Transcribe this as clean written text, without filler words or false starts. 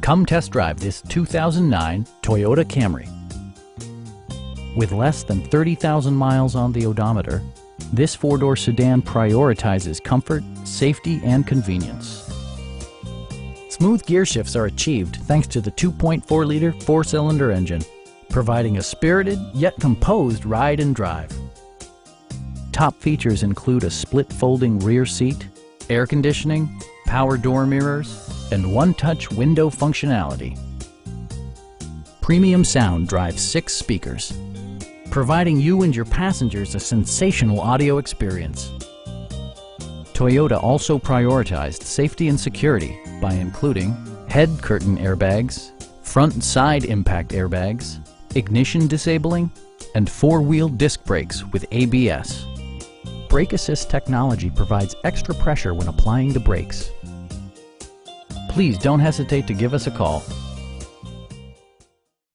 Come test drive this 2009 Toyota Camry. With less than 30,000 miles on the odometer, this four-door sedan prioritizes comfort, safety, and convenience. Smooth gear shifts are achieved thanks to the 2.4-liter four-cylinder engine, providing a spirited yet composed ride and drive. Top features include a split folding rear seat, air conditioning, power door mirrors, and one-touch window functionality. Premium sound drives 6 speakers, providing you and your passengers a sensational audio experience. Toyota also prioritized safety and security by including head curtain airbags, front and side impact airbags, ignition disabling, and 4-wheel disc brakes with ABS. Brake assist technology provides extra pressure when applying the brakes. Please don't hesitate to give us a call.